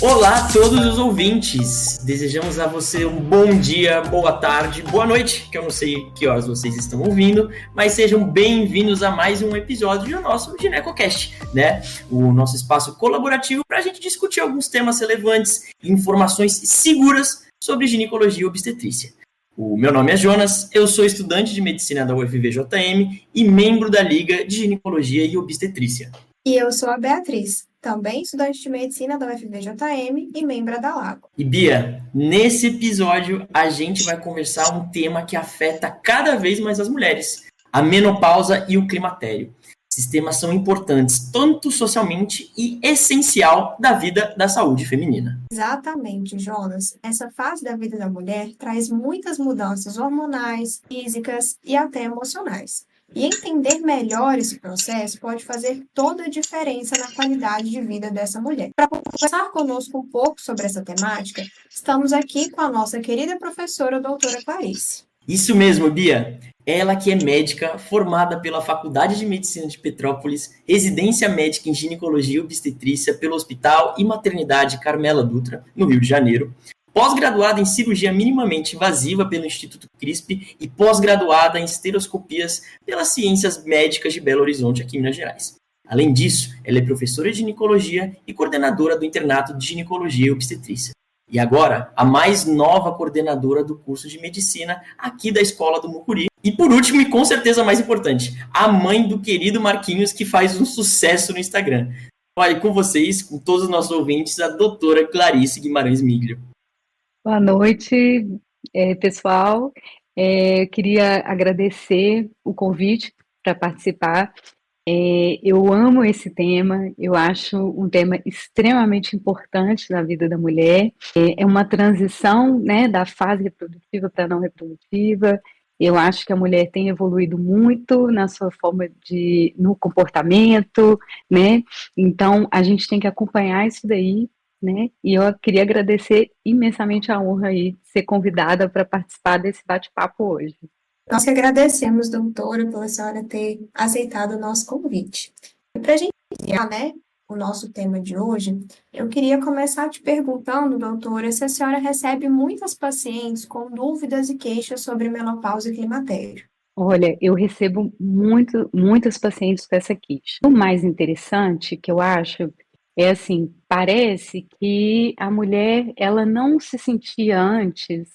Olá a todos os ouvintes, desejamos a você um bom dia, boa tarde, boa noite, que eu não sei que horas vocês estão ouvindo, mas sejam bem-vindos a mais um episódio do nosso GinecoCast, né? O nosso espaço colaborativo para a gente discutir alguns temas relevantes e informações seguras sobre ginecologia e obstetrícia. O meu nome é Jonas, eu sou estudante de medicina da UFVJM e membro da Liga de Ginecologia e Obstetrícia. E eu sou a Beatriz, também estudante de medicina da UFVJM e membro da Lago. E Bia, nesse episódio a gente vai conversar um tema que afeta cada vez mais as mulheres, a menopausa e o climatério. Esses temas são importantes, tanto socialmente e essencial da vida da saúde feminina. Exatamente, Jonas. Essa fase da vida da mulher traz muitas mudanças hormonais, físicas e até emocionais. E entender melhor esse processo pode fazer toda a diferença na qualidade de vida dessa mulher. Para conversar conosco um pouco sobre essa temática, estamos aqui com a nossa querida professora, doutora Clarice. Isso mesmo, Bia. Ela que é médica, formada pela Faculdade de Medicina de Petrópolis, residência médica em ginecologia e obstetrícia pelo Hospital e Maternidade Carmela Dutra, no Rio de Janeiro, pós-graduada em cirurgia minimamente invasiva pelo Instituto CRISP e pós-graduada em esteroscopias pelas Ciências Médicas de Belo Horizonte, aqui em Minas Gerais. Além disso, ela é professora de ginecologia e coordenadora do internato de ginecologia e obstetrícia. E agora, a mais nova coordenadora do curso de medicina aqui da Escola do Mucuri. E por último, e com certeza mais importante, a mãe do querido Marquinhos, que faz um sucesso no Instagram. Olha, com vocês, com todos os nossos ouvintes, a doutora Clarice Guimarães Miglio. Boa noite, pessoal. Eu queria agradecer o convite para participar. Eu amo esse tema, eu acho um tema extremamente importante na vida da mulher. É uma transição, né, da fase reprodutiva para a não reprodutiva. Eu acho que a mulher tem evoluído muito na sua forma no comportamento, né? Então, a gente tem que acompanhar isso daí, né? E eu queria agradecer imensamente a honra aí de ser convidada para participar desse bate-papo hoje. Nós que agradecemos, doutora, pela senhora ter aceitado o nosso convite. E para a gente iniciar, né, o nosso tema de hoje, eu queria começar te perguntando, doutora, se a senhora recebe muitas pacientes com dúvidas e queixas sobre menopausa e climatério. Olha, eu recebo muitas pacientes com essa queixa. O mais interessante que eu acho é assim, parece que a mulher, ela não se sentia antes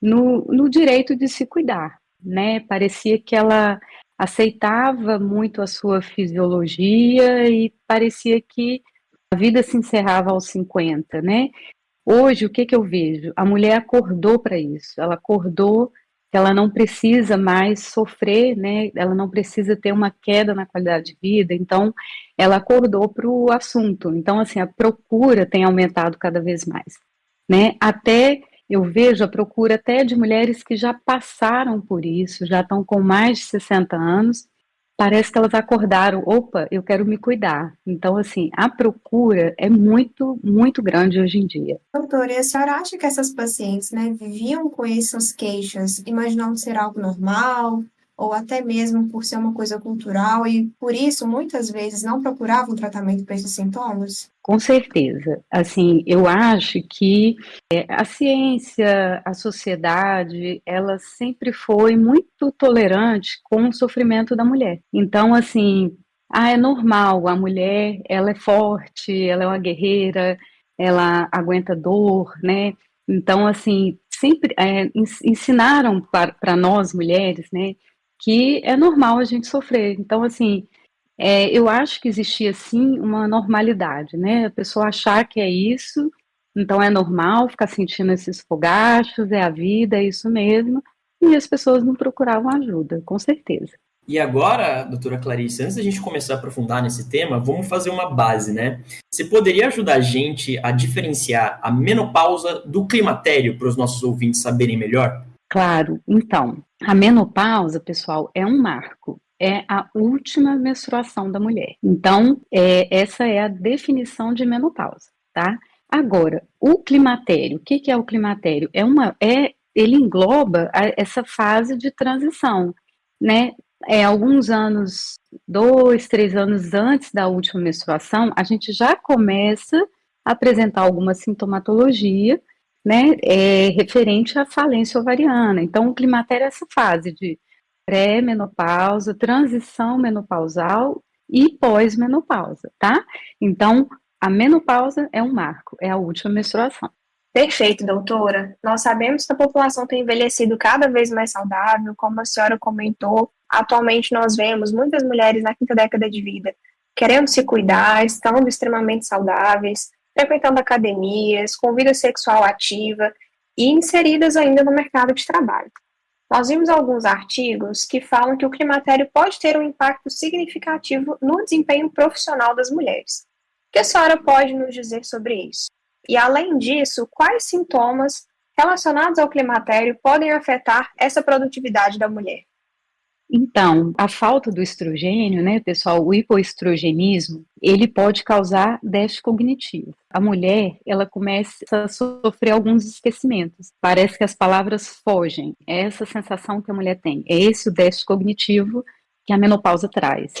no direito de se cuidar, né? Parecia que ela aceitava muito a sua fisiologia e parecia que a vida se encerrava aos 50, né? Hoje, o que eu vejo? A mulher acordou para isso, ela acordou que ela não precisa mais sofrer, né? Ela não precisa ter uma queda na qualidade de vida, então ela acordou para o assunto. Então, assim, a procura tem aumentado cada vez mais, né? Até eu vejo a procura até de mulheres que já passaram por isso, já estão com mais de 60 anos, parece que elas acordaram, opa, eu quero me cuidar. Então, assim, a procura é muito grande hoje em dia. Doutora, e a senhora acha que essas pacientes, né, viviam com essas queixas, imaginando ser algo normal, ou até mesmo por ser uma coisa cultural, e por isso, muitas vezes, não procuravam tratamento para esses sintomas? Com certeza. Assim, eu acho que a ciência, a sociedade, ela sempre foi muito tolerante com o sofrimento da mulher. Então, assim, é normal, a mulher, ela é forte, ela é uma guerreira, ela aguenta dor, né? Então, assim, sempre ensinaram para nós mulheres, né, que é normal a gente sofrer. Então, assim, eu acho que existia sim uma normalidade, né? A pessoa achar que é isso, então é normal ficar sentindo esses fogachos, é a vida, é isso mesmo, e as pessoas não procuravam ajuda, com certeza. E agora, doutora Clarice, antes da gente começar a aprofundar nesse tema, vamos fazer uma base, né? Você poderia ajudar a gente a diferenciar a menopausa do climatério para os nossos ouvintes saberem melhor? Claro, então, a menopausa, pessoal, é um marco. É a última menstruação da mulher. Então, essa é a definição de menopausa, tá? Agora, o climatério, o que é o climatério? Ele engloba essa fase de transição, né? Alguns anos, 2, 3 anos antes da última menstruação, a gente já começa apresentar alguma sintomatologia, né, referente à falência ovariana. Então, o climatério é essa fase de pré-menopausa, transição menopausal e pós-menopausa, tá? Então, a menopausa é um marco, é a última menstruação. Perfeito, doutora. Nós sabemos que a população tem envelhecido cada vez mais saudável, como a senhora comentou. Atualmente nós vemos muitas mulheres na quinta década de vida querendo se cuidar, estando extremamente saudáveis, frequentando academias, com vida sexual ativa e inseridas ainda no mercado de trabalho. Nós vimos alguns artigos que falam que o climatério pode ter um impacto significativo no desempenho profissional das mulheres. O que a senhora pode nos dizer sobre isso? E, além disso, quais sintomas relacionados ao climatério podem afetar essa produtividade da mulher? Então, a falta do estrogênio, né, pessoal, o hipoestrogenismo, ele pode causar déficit cognitivo. A mulher, ela começa a sofrer alguns esquecimentos. Parece que as palavras fogem. É essa sensação que a mulher tem. É esse o déficit cognitivo que a menopausa traz.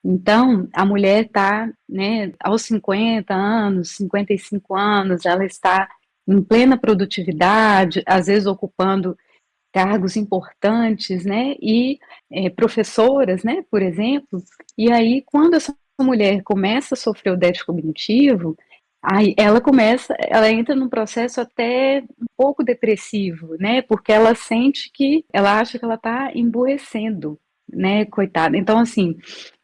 Então, a mulher está, né, aos 50 anos, 55 anos, ela está em plena produtividade, às vezes ocupando cargos importantes, né, e professoras, né, por exemplo, e aí quando essa mulher começa a sofrer o déficit cognitivo, aí ela entra num processo até um pouco depressivo, né, porque ela acha que ela está emburrecendo, né, coitada. Então, assim,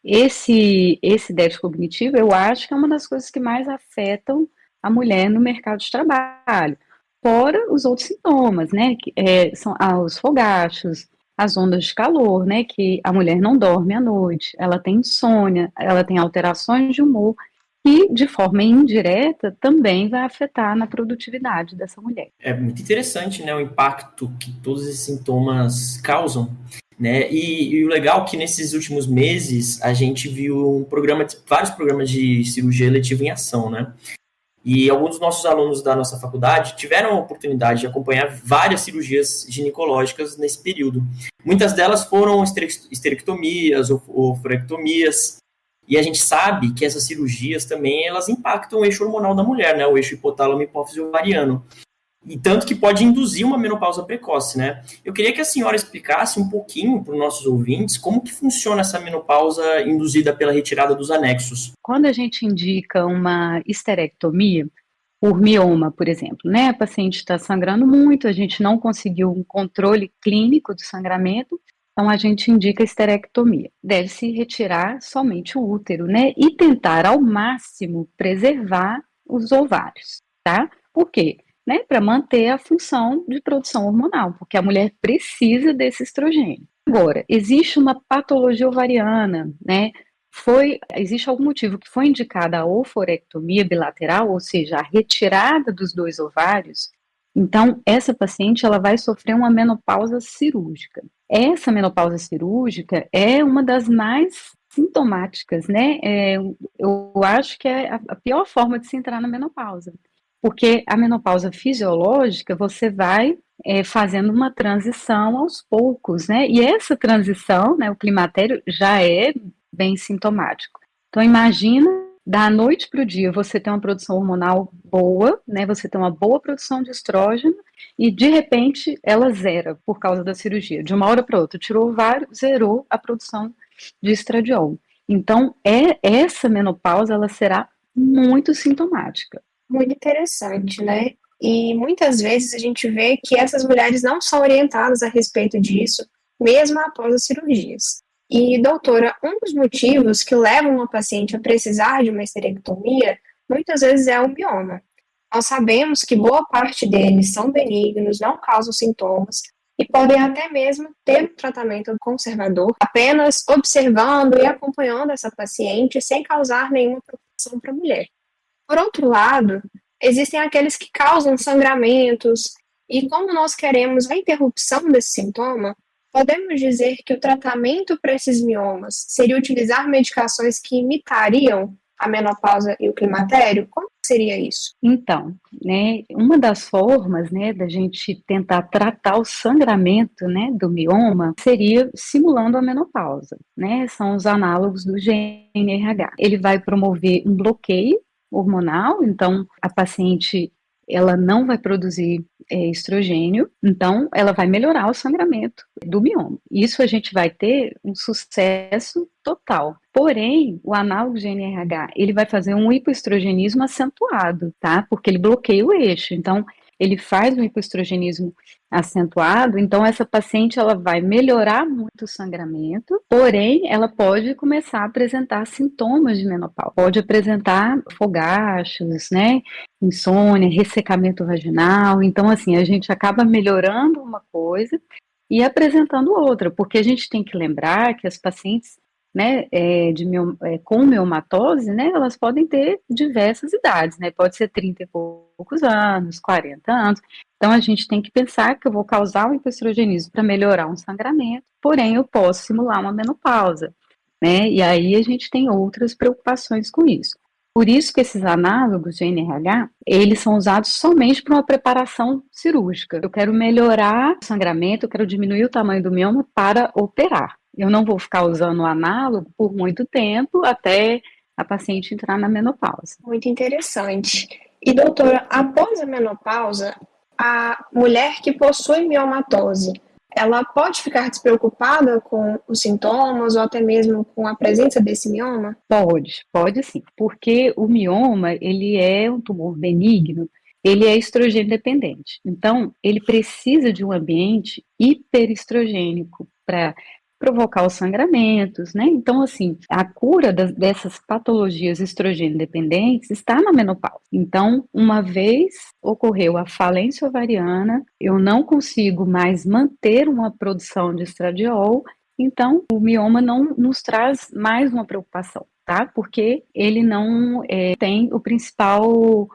esse déficit cognitivo, eu acho que é uma das coisas que mais afetam a mulher no mercado de trabalho. Fora os outros sintomas, né, que são os fogachos, as ondas de calor, né, que a mulher não dorme à noite, ela tem insônia, ela tem alterações de humor, e de forma indireta também vai afetar na produtividade dessa mulher. É muito interessante, né, o impacto que todos esses sintomas causam, né, e o legal é que nesses últimos meses a gente viu vários programas de cirurgia eletiva em ação, né, e alguns dos nossos alunos da nossa faculdade tiveram a oportunidade de acompanhar várias cirurgias ginecológicas nesse período. Muitas delas foram esterectomias ou oophorectomias, e a gente sabe que essas cirurgias também elas impactam o eixo hormonal da mulher, né, o eixo hipotálamo hipófise ovariano. E tanto que pode induzir uma menopausa precoce, né? Eu queria que a senhora explicasse um pouquinho para os nossos ouvintes como que funciona essa menopausa induzida pela retirada dos anexos. Quando a gente indica uma esterectomia, por mioma, por exemplo, né? A paciente está sangrando muito, a gente não conseguiu um controle clínico do sangramento, então a gente indica esterectomia. Deve-se retirar somente o útero, né? E tentar ao máximo preservar os ovários, tá? Por quê? Né, para manter a função de produção hormonal, porque a mulher precisa desse estrogênio. Agora, existe uma patologia ovariana, né? Existe algum motivo que foi indicada a oophorectomia bilateral, ou seja, a retirada dos 2 ovários. Então, essa paciente ela vai sofrer uma menopausa cirúrgica. Essa menopausa cirúrgica é uma das mais sintomáticas, né? Eu acho que é a pior forma de se entrar na menopausa. Porque a menopausa fisiológica, você vai fazendo uma transição aos poucos, né? E essa transição, né, o climatério, já é bem sintomático. Então, imagina, da noite para o dia, você ter uma produção hormonal boa, né? Você ter uma boa produção de estrógeno e, de repente, ela zera por causa da cirurgia. De uma hora para outra, tirou o ovário, zerou a produção de estradiol. Então, essa menopausa, ela será muito sintomática. Muito interessante, né? E muitas vezes a gente vê que essas mulheres não são orientadas a respeito disso, mesmo após as cirurgias. E, doutora, um dos motivos que levam uma paciente a precisar de uma esterectomia, muitas vezes é o mioma. Nós sabemos que boa parte deles são benignos, não causam sintomas, e podem até mesmo ter um tratamento conservador, apenas observando e acompanhando essa paciente sem causar nenhuma preocupação para a mulher. Por outro lado, existem aqueles que causam sangramentos, e como nós queremos a interrupção desse sintoma, podemos dizer que o tratamento para esses miomas seria utilizar medicações que imitariam a menopausa e o climatério? Como seria isso? Então, né, uma das formas, né, da gente tentar tratar o sangramento, né, do mioma seria simulando a menopausa, né, são os análogos do GnRH. Ele vai promover um bloqueio hormonal, então a paciente ela não vai produzir estrogênio, então ela vai melhorar o sangramento do mioma. Isso a gente vai ter um sucesso total. Porém, o análogo de NRH, ele vai fazer um hipoestrogenismo acentuado, tá? Porque ele bloqueia o eixo. Então, ele faz um hipoestrogenismo acentuado, então essa paciente ela vai melhorar muito o sangramento, porém ela pode começar a apresentar sintomas de menopausa, pode apresentar fogachos, né, insônia, ressecamento vaginal, então assim, a gente acaba melhorando uma coisa e apresentando outra, porque a gente tem que lembrar que as pacientes, né, com miomatose, né, elas podem ter diversas idades, né, pode ser 30 e poucos anos, 40 anos, então a gente tem que pensar que eu vou causar o hipoestrogenismo para melhorar um sangramento, porém eu posso simular uma menopausa, né, e aí a gente tem outras preocupações com isso. Por isso que esses análogos de NRH, eles são usados somente para uma preparação cirúrgica. Eu quero melhorar o sangramento, eu quero diminuir o tamanho do mioma para operar. Eu não vou ficar usando o análogo por muito tempo até a paciente entrar na menopausa. Muito interessante. E, doutora, após a menopausa, a mulher que possui miomatose, ela pode ficar despreocupada com os sintomas ou até mesmo com a presença desse mioma? Pode sim, porque o mioma, ele é um tumor benigno, ele é estrogênio dependente. Então, ele precisa de um ambiente hiperestrogênico para provocar os sangramentos, né? Então, assim, a cura dessas patologias estrogênio dependentes está na menopausa. Então, uma vez ocorreu a falência ovariana, eu não consigo mais manter uma produção de estradiol, então o mioma não nos traz mais uma preocupação, tá? Porque ele não tem o principal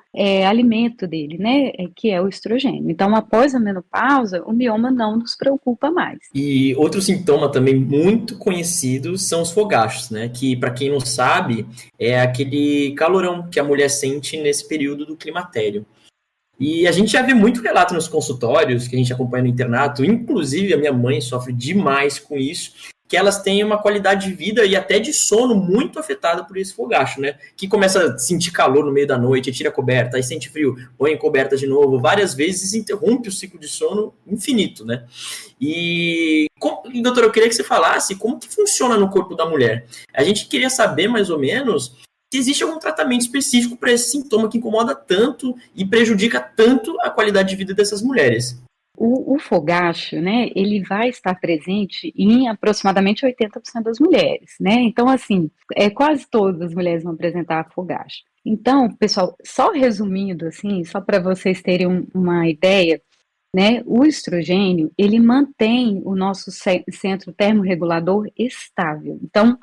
alimento dele, né? Que é o estrogênio. Então, após a menopausa, o mioma não nos preocupa mais. E outro sintoma também muito conhecido são os fogachos, né? Que, para quem não sabe, é aquele calorão que a mulher sente nesse período do climatério. E a gente já vê muito relato nos consultórios, que a gente acompanha no internato, inclusive a minha mãe sofre demais com isso, que elas têm uma qualidade de vida e até de sono muito afetada por esse fogacho, né? Que começa a sentir calor no meio da noite, tira a coberta, aí sente frio, põe a coberta de novo, várias vezes interrompe o ciclo de sono infinito, né? E, doutor, eu queria que você falasse como que funciona no corpo da mulher. A gente queria saber, mais ou menos, se existe algum tratamento específico para esse sintoma que incomoda tanto e prejudica tanto a qualidade de vida dessas mulheres. O fogacho, né, ele vai estar presente em aproximadamente 80% das mulheres, né? Então, assim, quase todas as mulheres vão apresentar fogacho. Então, pessoal, só resumindo, assim, só para vocês terem uma ideia, né, o estrogênio, ele mantém o nosso centro termorregulador estável. Então,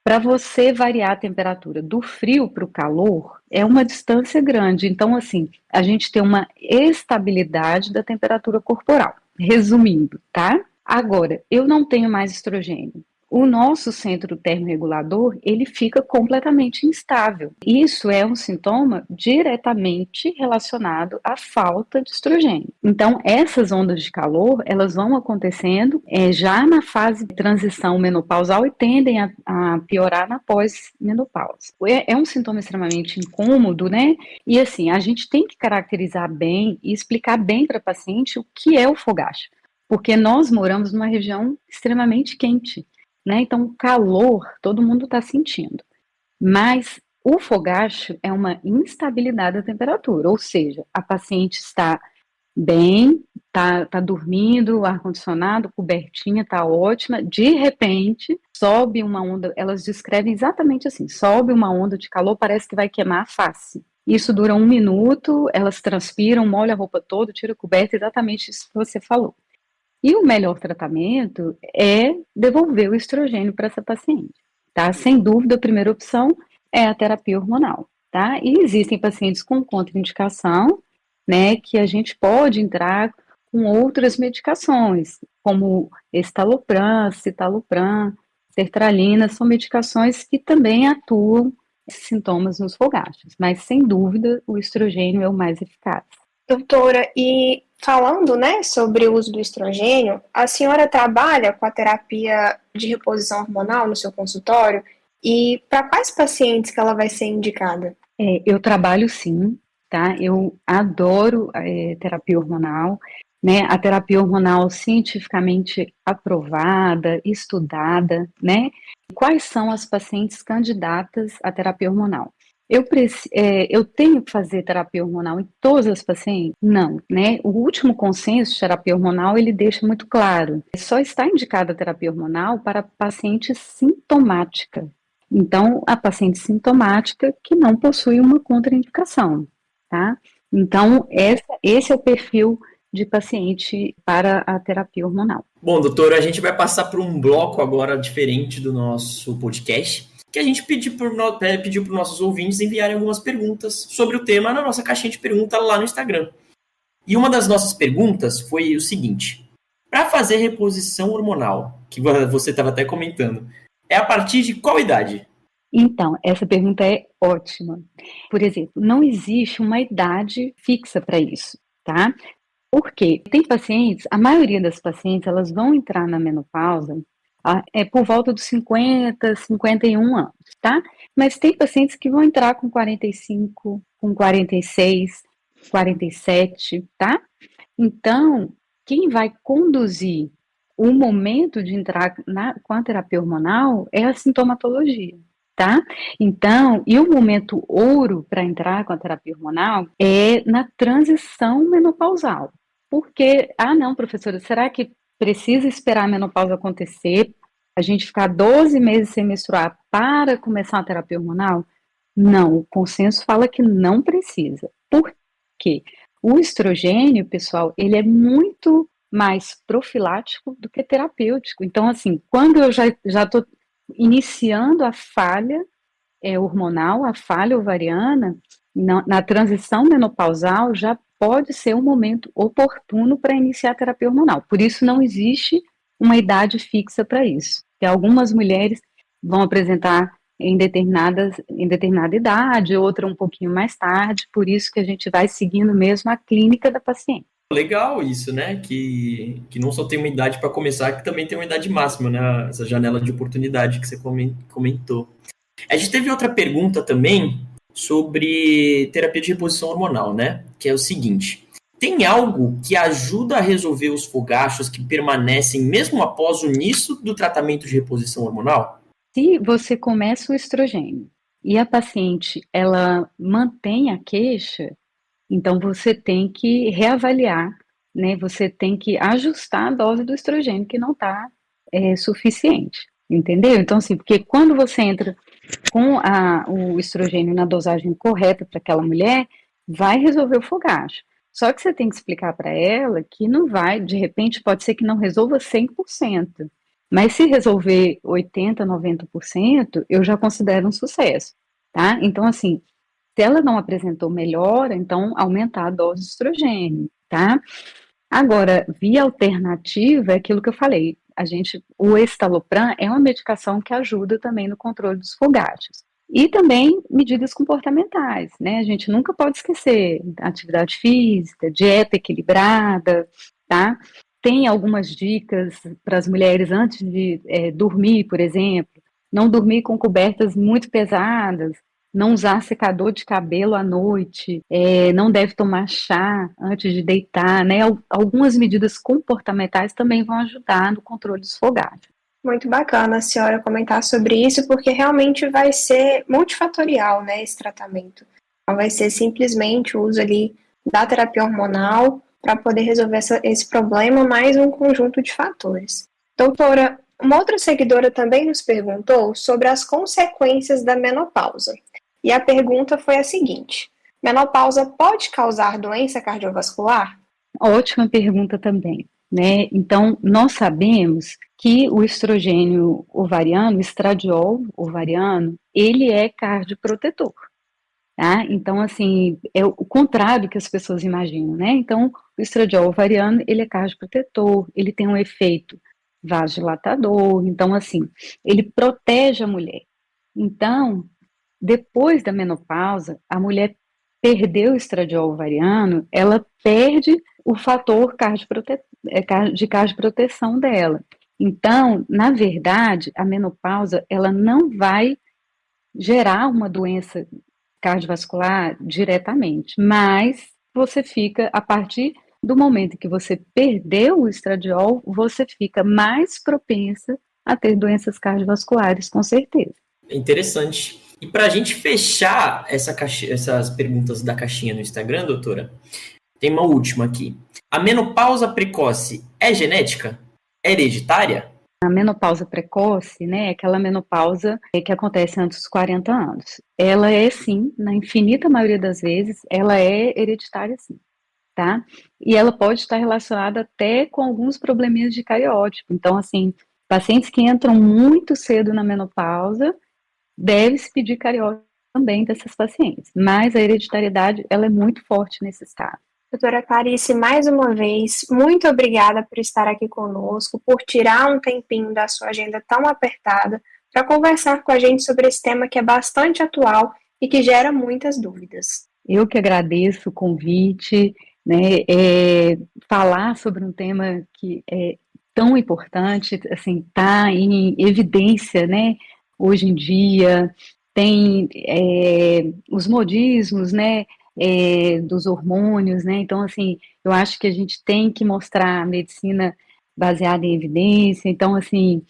para você variar a temperatura do frio para o calor, é uma distância grande. Então, assim, a gente tem uma estabilidade da temperatura corporal. Resumindo, tá? Agora, eu não tenho mais estrogênio. O nosso centro termorregulador, ele fica completamente instável. Isso é um sintoma diretamente relacionado à falta de estrogênio. Então, essas ondas de calor, elas vão acontecendo já na fase de transição menopausal e tendem a piorar na pós-menopausa. É um sintoma extremamente incômodo, né? E assim, a gente tem que caracterizar bem e explicar bem para a paciente o que é o fogacho, porque nós moramos numa região extremamente quente. Né? Então, o calor todo mundo está sentindo, mas o fogacho é uma instabilidade da temperatura, ou seja, a paciente está bem, tá dormindo, o ar-condicionado, cobertinha, está ótima, de repente sobe uma onda, elas descrevem exatamente assim, sobe uma onda de calor, parece que vai queimar a face. Isso dura 1 minuto, elas transpiram, molham a roupa toda, tira a coberta, exatamente isso que você falou. E o melhor tratamento é devolver o estrogênio para essa paciente, tá? Sem dúvida, a primeira opção é a terapia hormonal, tá? E existem pacientes com contraindicação, né, que a gente pode entrar com outras medicações, como estalopram, citalopram, sertralina, são medicações que também atuam esses sintomas nos fogachos, mas sem dúvida o estrogênio é o mais eficaz. Doutora, e falando, né, sobre o uso do estrogênio, a senhora trabalha com a terapia de reposição hormonal no seu consultório? E para quais pacientes que ela vai ser indicada? Eu trabalho sim, tá? Eu adoro terapia hormonal, né? A terapia hormonal cientificamente aprovada, estudada, né? Quais são as pacientes candidatas à terapia hormonal? Eu tenho que fazer terapia hormonal em todas as pacientes? Não, né? O último consenso de terapia hormonal, ele deixa muito claro, só está indicada a terapia hormonal para paciente sintomática. Então, a paciente sintomática que não possui uma contraindicação, tá? Então, esse é o perfil de paciente para a terapia hormonal. Bom, doutora, a gente vai passar por um bloco agora diferente do nosso podcast, que a gente pediu para os nossos ouvintes enviarem algumas perguntas sobre o tema na nossa caixinha de perguntas lá no Instagram. E uma das nossas perguntas foi o seguinte: para fazer reposição hormonal, que você estava até comentando, é a partir de qual idade? Então, essa pergunta é ótima. Por exemplo, não existe uma idade fixa para isso, tá? Porque tem pacientes, a maioria das pacientes, elas vão entrar na menopausa por volta dos 50, 51 anos, tá? Mas tem pacientes que vão entrar com 45, com 46, 47, tá? Então, quem vai conduzir o momento de entrar com a terapia hormonal é a sintomatologia, tá? Então, e o momento ouro para entrar com a terapia hormonal é na transição menopausal. Porque, não, professora, será que precisa esperar a menopausa acontecer, a gente ficar 12 meses sem menstruar para começar a terapia hormonal? Não, o consenso fala que não precisa. Por quê? O estrogênio, pessoal, ele é muito mais profilático do que terapêutico. Então, assim, quando eu já estou iniciando a falha hormonal, a falha ovariana, na transição menopausal, já pode ser um momento oportuno para iniciar a terapia hormonal. Por isso, não existe uma idade fixa para isso. E algumas mulheres vão apresentar em determinada idade, outra um pouquinho mais tarde, por isso que a gente vai seguindo mesmo a clínica da paciente. Legal isso, né? Que não só tem uma idade para começar, que também tem uma idade máxima, né? Essa janela de oportunidade que você comentou. A gente teve outra pergunta também sobre terapia de reposição hormonal, né? Que é o seguinte: tem algo que ajuda a resolver os fogachos que permanecem mesmo após o início do tratamento de reposição hormonal? Se você começa o estrogênio e a paciente ela mantém a queixa, então você tem que reavaliar, né? Você tem que ajustar a dose do estrogênio que não está suficiente, entendeu? Então, assim, porque quando você entra com o estrogênio na dosagem correta para aquela mulher, vai resolver o fogacho. Só que você tem que explicar para ela que não vai, de repente, pode ser que não resolva 100%. Mas se resolver 80%, 90%, eu já considero um sucesso, tá? Então, assim, se ela não apresentou melhora, então aumentar a dose de estrogênio, tá? Agora, via alternativa é aquilo que eu falei. O estalopram é uma medicação que ajuda também no controle dos fogachos. E também medidas comportamentais, né? A gente nunca pode esquecer atividade física, dieta equilibrada, tá? Tem algumas dicas para as mulheres antes de dormir, por exemplo, não dormir com cobertas muito pesadas, não usar secador de cabelo à noite, não deve tomar chá antes de deitar, né? Algumas medidas comportamentais também vão ajudar no controle dos fogachos. Muito bacana a senhora comentar sobre isso, porque realmente vai ser multifatorial, né, esse tratamento. Não vai ser simplesmente o uso ali da terapia hormonal para poder resolver esse problema, mais um conjunto de fatores. Doutora, uma outra seguidora também nos perguntou sobre as consequências da menopausa. E a pergunta foi a seguinte: menopausa pode causar doença cardiovascular? Ótima pergunta também, né? Então, nós sabemos que o estrogênio ovariano, o estradiol ovariano, ele é cardioprotetor, tá? Então, assim, é o contrário que as pessoas imaginam, né? Então, o estradiol ovariano, ele é cardioprotetor, ele tem um efeito vasodilatador, então, assim, ele protege a mulher. Então, depois da menopausa, a mulher perdeu o estradiol ovariano, ela perde o fator de cardioproteção dela. Então, na verdade, a menopausa, ela não vai gerar uma doença cardiovascular diretamente, mas você fica, a partir do momento que você perdeu o estradiol, você fica mais propensa a ter doenças cardiovasculares, com certeza. Interessante. E para a gente fechar essas perguntas da caixinha no Instagram, doutora, tem uma última aqui. A menopausa precoce é genética? É hereditária? A menopausa precoce, né, é aquela menopausa que acontece antes dos 40 anos. Ela é, sim, na infinita maioria das vezes, ela é hereditária, sim, tá? E ela pode estar relacionada até com alguns probleminhas de cariótipo. Então, assim, pacientes que entram muito cedo na menopausa, deve-se pedir cariótipo também dessas pacientes. Mas a hereditariedade, ela é muito forte nesses casos. Doutora Clarice, mais uma vez, muito obrigada por estar aqui conosco, por tirar um tempinho da sua agenda tão apertada para conversar com a gente sobre esse tema que é bastante atual e que gera muitas dúvidas. Eu que agradeço o convite, né, falar sobre um tema que é tão importante, assim, está em evidência, né, hoje em dia, tem os modismos, né, dos hormônios, né, então, assim, eu acho que a gente tem que mostrar a medicina baseada em evidência, então, assim,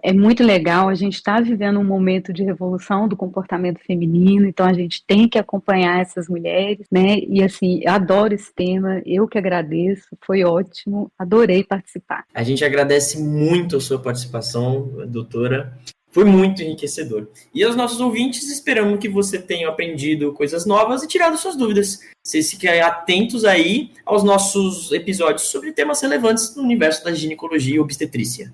é muito legal, a gente está vivendo um momento de revolução do comportamento feminino, então a gente tem que acompanhar essas mulheres, né? E assim, eu adoro esse tema, eu que agradeço, foi ótimo, adorei participar. A gente agradece muito a sua participação, doutora. Foi muito enriquecedor. E aos nossos ouvintes, esperamos que você tenha aprendido coisas novas e tirado suas dúvidas. Vocês fiquem atentos aí aos nossos episódios sobre temas relevantes no universo da ginecologia e obstetrícia.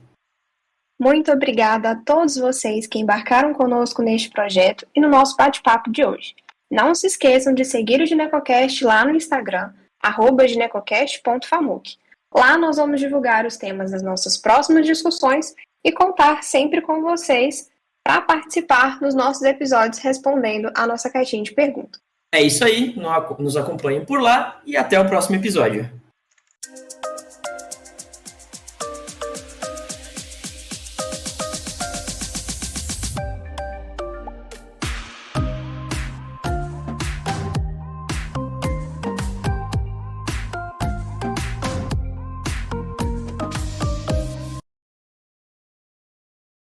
Muito obrigada a todos vocês que embarcaram conosco neste projeto e no nosso bate-papo de hoje. Não se esqueçam de seguir o GinecoCast lá no Instagram, @ginecocast.famuc. Lá nós vamos divulgar os temas das nossas próximas discussões e contar sempre com vocês para participar dos nossos episódios respondendo a nossa caixinha de perguntas. É isso aí, nos acompanhem por lá e até o próximo episódio.